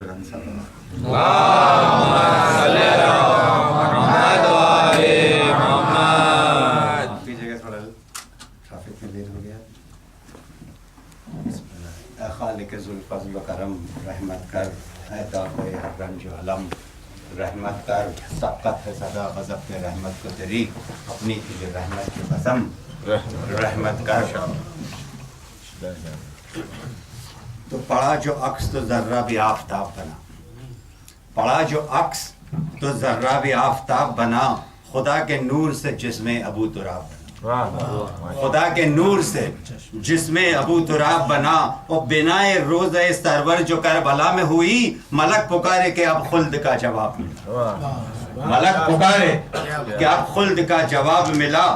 Traffic میں late ہو گیا. خالق ذوالفضل و کرم رحمت کر، اے دافع ہر رنج و علم رحمت کر، سبقت ہے صدا غضب کے رحمت کو تیری، اپنی تجھے رحمت کی قسم رحمت کر. تو پڑا جو عکس تو ذرہ بھی آفتاب بنا، پڑا جو عکس تو ذرہ بھی آفتاب بنا، خدا کے نور سے جسم ابو تراب بنا، خدا کے نور سے جسم ابو تراب بنا. اور بنائے روزہ سرور جو کربلا میں ہوئی، ملک پکارے کہ اب خلد کا جواب ملا، ملک پکارے کہ اب خلد کا جواب ملا.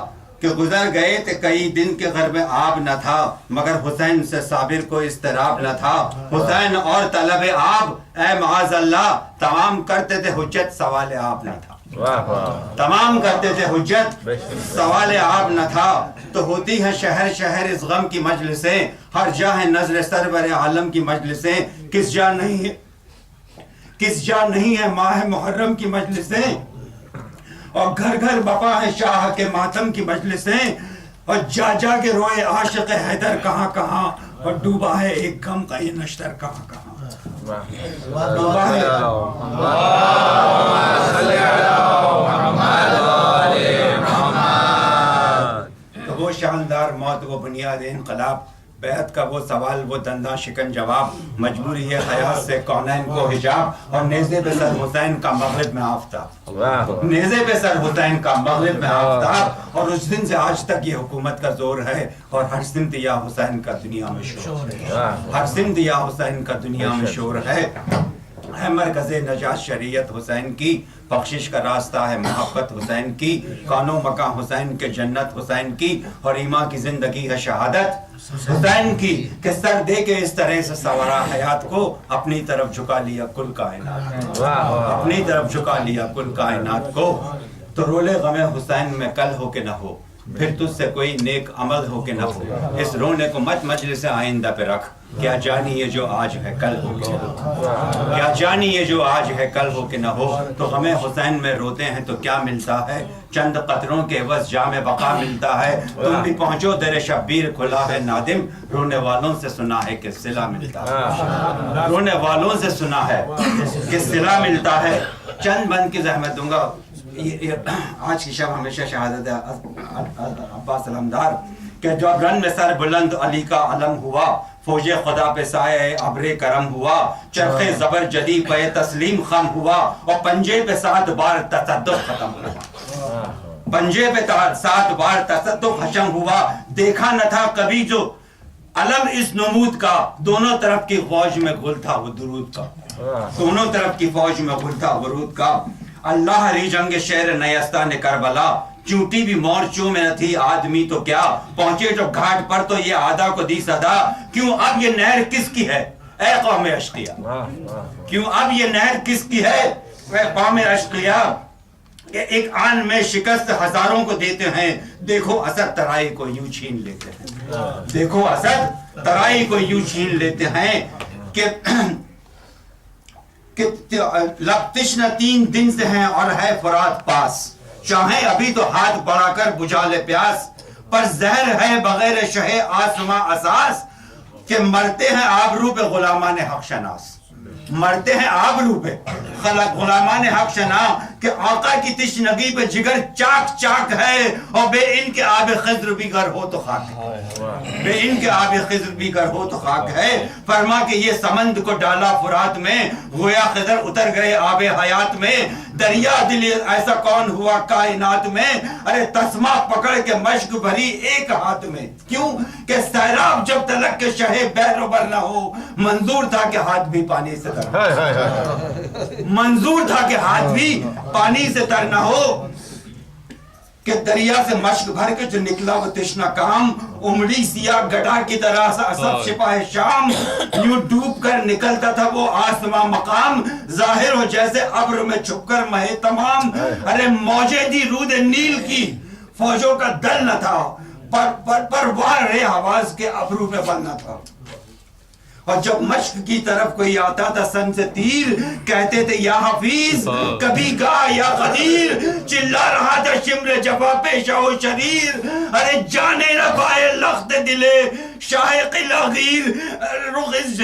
کہ گزر گئے تھے کئی دن کے گھر میں آب نہ تھا، مگر حسین سے صابر کو اضطراب نہ تھا. حسین اور طلب آب اے معاذ اللہ تمام کرتے تھے حجت، سوال آب نہ تھا. تمام کرتے تھے حجت، سوال آب نہ تھا. تو ہوتی ہے شہر شہر اس غم کی مجلسیں، ہر جا ہے نظر سرور عالم کی مجلسیں. کس جا نہیں ہے، کس جا نہیں ہے ماہ محرم کی مجلسیں، اور گھر گھر بقا ہے شاہ کے ماتم کی مجلسیں. اور جا جا کے روئے عاشق حیدر کہاں کہاں، اور ڈوبا ہے ایک غم کا یہ نشتر کہاں کہاں. ڈوبا ہے تو وہ شاندار موت، وہ بنیاد انقلاب، بیعت کا وہ سوال، وہ دنداں شکن جواب، مجبوری ہے حیات سے کونین کو حجاب. اور نیزے پہ سر حسین کا مغرب میں آفتاب، نیزے پہ سر حسین کا مغرب میں آفتاب. اور اس دن سے آج تک یہ حکومت کا زور ہے، اور ہر سمت یا حسین کا دنیا میں شور ہے، ہر سمت یا حسین کا دنیا میں شور ہے. ہے مرکز نجات شریعت حسین کی، بخشش کا راستہ ہے محبت حسین کی، کان و مکان حسین کے جنت حسین کی، اور ایمان کی زندگی ہے شہادت حسین کی. کہ سر دے کے اس طرح سے سوارا حیات کو، اپنی طرف جھکا لیا کل کائنات، اپنی طرف جھکا لیا کل کائنات کو. تو رولے غم حسین میں کل ہو کہ نہ ہو، پھر تجھ سے کوئی نیک عمل ہو کہ نہ ہو. اس رونے کو مت مجلس آئندہ پہ رکھ، کیا جانی یہ جو آج ہے کل ہو کہ نہ ہو، کیا جانی یہ جو آج ہے کل ہو کہ نہ ہو. تو غم حسین میں روتے ہیں تو کیا ملتا ہے، چند قطروں کے عوض جام بقا ملتا ہے. تم بھی پہنچو در شبیر کھلا ہے نادم، رونے والوں سے سنا ہے کہ صلہ ملتا ہے، رونے والوں سے سنا ہے کہ صلہ ملتا ہے. چند بند کی زحمت دوں گا. آج کی شب ہمیشہ شہادت عباس علمدار کہ جو رن میں سر بلند علی کا علم ہوا، فوج خدا پہ سائے ابر کرم ہوا، چرخ زبر جدی پہ تسلیم خم ہوا، اور پنجے پہ 7 بار تصدق ختم ہوا، پنجے پہ 7 بار تصدق ختم ہوا. دیکھا نہ تھا کبھی جو علم اس نمود کا، دونوں طرف کی فوج میں گل تھا وہ درود کا، دونوں طرف کی فوج میں گل تھا ورود کا. اللہ ری جنگ شہر نیستان کربلا، چونٹی بھی مورچوں میں نہ تھی آدمی تو کیا. پہنچے جو گھاٹ پر تو یہ آدھا کو دی صدا، کیوں اب یہ نہر کس کی ہے اے قوم اشقیا، کیوں اب یہ نہر کس کی ہے اے قوم اشقیا. کہ ایک آن میں شکست ہزاروں کو دیتے ہیں، دیکھو اسد ترائی کو یوں چھین لیتے ہیں، دیکھو اسد ترائی کو یوں چھین لیتے ہیں. کہ لب تشنہ 3 دن سے ہیں اور ہے فرات پاس، چاہیں ابھی تو ہاتھ بڑھا کر بجھا لے پیاس. پر زہر ہے بغیر شہ آسماں اساس، کہ مرتے ہیں آبرو پہ غلامان حق شناس، مرتے ہیں آبرو پہ غلامان حق شناس. کہ آقا کی تشنگی پہ جگر چاک چاک ہے، اور بے ان کے آب خضر بھی گر ہو تو خاک ہے، بے ان کے آب خضر بھی گر ہو تو خاک ہے. فرما کہ یہ سمند کو ڈالا فرات میں، گویا خضر اتر گئے آب حیات میں. دریا دل ایسا کون ہوا کائنات میں، ارے تسمہ پکڑ کے مشک بھری ایک ہاتھ میں. کیوں کہ سیلاب جب تلک کے شہ بحر و بر نہ ہو، منظور تھا کہ ہاتھ بھی پانی سے تر ہو، منظور تھا کہ ہاتھ بھی پانی سے تر نہ ہو. کہ دریا سے مشک بھر کے جو نکلا وہ تشنہ کام، امڑی سیاہ گڑھا کی طرح سے اسد شپاہ شام، یوں ڈوب کر نکلتا تھا وہ آسماں مقام. ظاہر ہو جیسے ابر میں چھپ کر مہے تمام، ارے موجے دی رود نیل کی فوجوں کا دل نہ تھا، پر وار رے آواز کے ابرو پہ بننا تھا. اور جب مشق کی طرف کوئی آتا تھا سن سے تیر، کہتے تھے یا حفیظ، کبھی کہا یا قدیر، چلا رہا تھا شمر جفا پیشہ و شریر، ارے جانے نہ پائے لخت دلے شاہ قلعہ غیر، رخ اس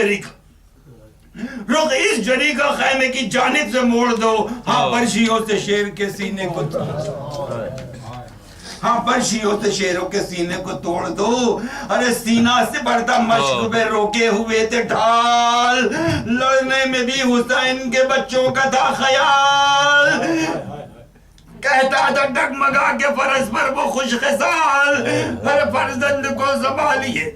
جری کا خیمے کی جانب سے موڑ دو، ہاں برشیوں سے شیر کے سینے کو برشیوں سے شیروں کے سینے کو توڑ دو، ارے سینہ سے بڑھتا مشق پہ روکے ہوئے تھے ڈھال، لڑنے میں بھی حسین کے بچوں کا تھا خیال، کہتا تھا ڈگمگا کے فرس پر وہ خوش خصال، ارے فرزند کو سنبھالیے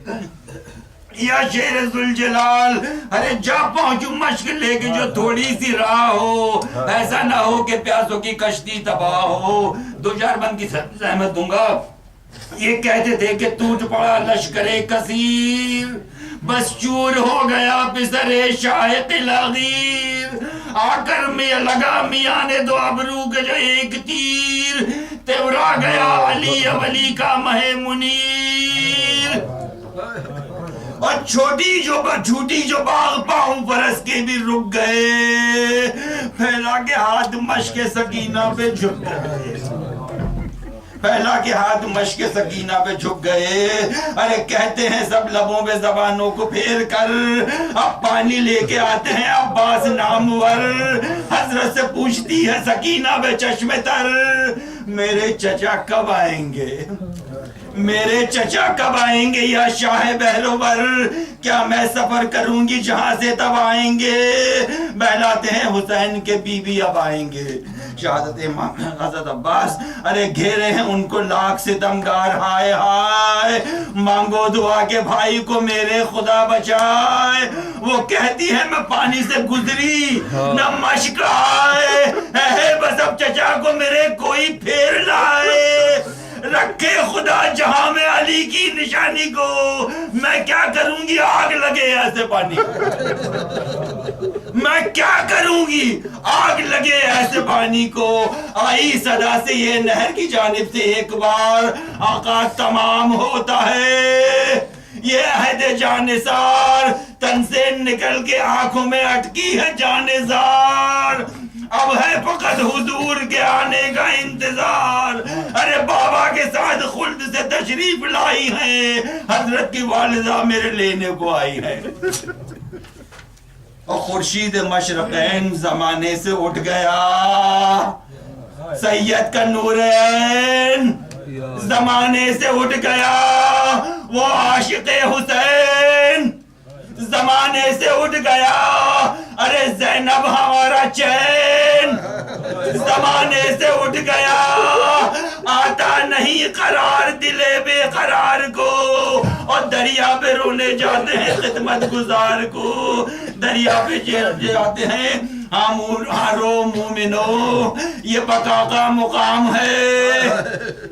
یا شیر ذوالجلال، ارے جا پہنچو مشق لے کے جو تھوڑی سی راہ ہو، ایسا نہ ہو کہ پیاسوں کی کشتی تباہ ہو، 2000 بند کی زحمت دوں گا۔ یہ کہتے تھے کہ ٹوٹ پڑا لشکر کثیر، بس چور ہو گیا پسر شاہ قلعہ غیر، آ کر میں لگا میاں نے دو ابرو کے جو ایک تیر، تیورا گیا علی ولی کا مہ منیر، اور چھوٹی جو باغ پاؤں فرس کے بھی رک گئے، پھیلا کے ہاتھ مشق سکینہ پہ جھک گئے، پھیلا کے ہاتھ مشق سکینہ پہ جھک گئے، ارے کہتے ہیں سب لبوں پہ زبانوں کو پھیر کر، اب پانی لے کے آتے ہیں عباس نامور، حضرت سے پوچھتی ہے سکینہ بے چشم تر، میرے چچا کب آئیں گے، میرے چچا کب آئیں گے یا شاہ بہلوور، کیا میں سفر کروں گی جہاں سے تب آئیں گے، بہلاتے ہیں حسین کے بی بی اب آئیں گے، شہادت امام حضرت عباس، ارے گھیرے ہیں ان کو لاکھ ستمگار، ہائے ہائے مانگو دعا کے بھائی کو میرے خدا بچائے، وہ کہتی ہے میں پانی سے گزری نہ مشق آئے، ہے بس اب چچا کو میرے کوئی پھیر لائے، رکھے خدا جہاں میں علی کی نشانی کو، میں کیا کروں گی آگ لگے ایسے پانی کو، میں کیا کروں گی آگ لگے ایسے پانی کو، آئی صدا سے یہ نہر کی جانب سے ایک بار، آقا تمام ہوتا ہے یہ عہد جانثار، تن سے نکل کے آنکھوں میں اٹکی ہے جانثار، اب ہے فقط حضور کے آنے کا انتظار، ارے بابا کے ساتھ خلد سے تشریف لائی ہیں، حضرت کی والدہ میرے لینے کو آئی ہے، اور خورشید مشرقین زمانے سے اٹھ گیا، سید کا نورین زمانے سے اٹھ گیا، وہ عاشق حسین زمانے سے اٹھ گیا، ارے زینب ہمارا چین زمانے سے اٹھ گیا، آتا نہیں قرار دل بے قرار کو، اور دریا پہ رونے جاتے ہیں خدمت گزار کو، دریا پہ جاتے ہیں رو مومنو، یہ بقا کا مقام ہے،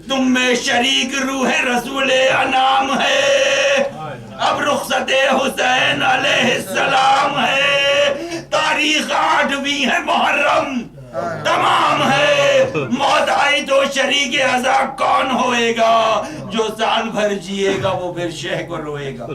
تم میں شریک روح رسول انام ہے، اب رخصت حسین علیہ السلام ہے، تاریخ 8ویں ہے محرم تمام ہے، موت آئی تو شریک عزا کون ہوئے گا، جو سال بھر جیے گا وہ پھر شہ کو روئے گا،